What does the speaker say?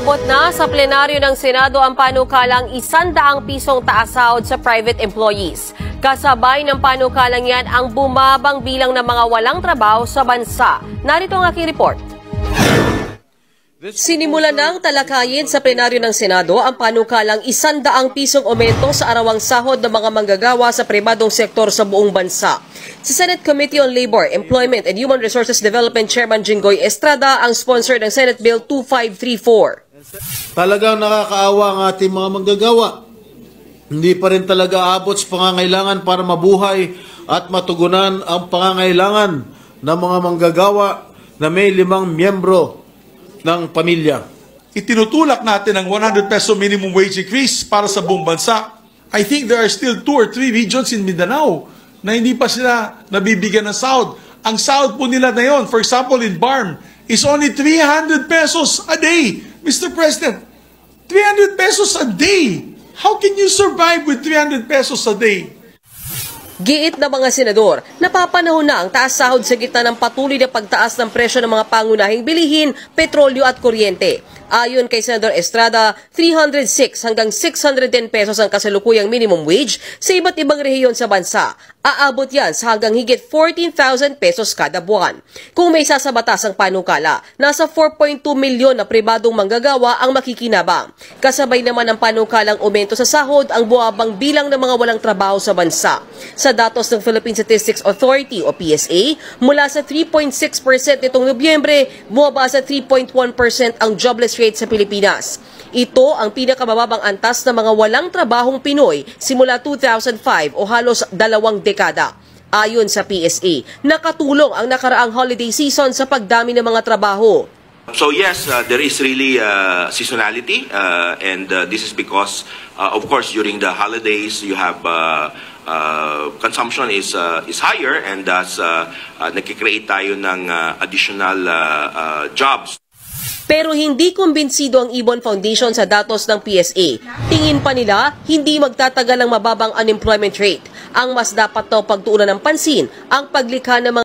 Inaabot na sa plenaryo ng Senado ang panukalang 100 pisong taas sahod sa private employees. Kasabay ng panukalang yan ang bumabang bilang ng mga walang trabaho sa bansa. Narito ang aking report. Sinimulan ng talakayin sa plenaryo ng Senado ang panukalang 100 pisong aumento sa arawang sahod ng mga manggagawa sa pribadong sektor sa buong bansa. Si Senate Committee on Labor, Employment and Human Resources Development Chairman Jinggoy Estrada ang sponsor ng Senate Bill 2534. Talagang nakakaawa ang ating mga manggagawa. Hindi pa rin talaga abot sa pangangailangan para mabuhay at matugunan ang pangangailangan ng mga manggagawa na may 5 miyembro ng pamilya. Itinutulak natin ang 100 peso minimum wage increase para sa buong bansa. I think there are still 2 or 3 regions in Mindanao na hindi pa sila nabibigyan ng sahod. Ang sahod po nila na yon, for example in BARM, is only 300 pesos a day. Mr. President, 300 pesos a day. How can you survive with 300 pesos a day? Giit ng mga senador, napapanahon na ang taas sahod sa gitna ng patuloy na pagtaas ng presyo ng mga pangunahing bilihin, petrolyo at kuryente. Ayon kay Senador Estrada, 306 hanggang 610 pesos ang kasalukuyang minimum wage sa iba't ibang rehiyon sa bansa. Aabot yan sa hanggang higit 14,000 pesos kada buwan. Kung may sasabatas ang panukala, nasa 4.2 milyon na pribadong manggagawa ang makikinabang. Kasabay naman ng panukalang aumento sa sahod ang buwabang bilang ng mga walang trabaho sa bansa. Sa datos ng Philippine Statistics Authority o PSA, mula sa 3.6% nitong Nobyembre, bumaba sa 3.1% ang jobless rate sa Pilipinas. Ito ang pinakamababang antas ng mga walang trabahong Pinoy simula 2005 o halos 2 dekada. Ayon sa PSA, nakatulong ang nakaraang holiday season sa pagdami ng mga trabaho. So yes, there is really seasonality and this is because of course during the holidays you have consumption is higher and thus nakikreate tayo ng additional jobs. Pero hindi kumbinsido ang Ibon Foundation sa datos ng PSA. Tingin pa nila, hindi magtatagal ang mababang unemployment rate. Ang mas dapat daw pagtuunan ng pansin, ang paglikha ng mga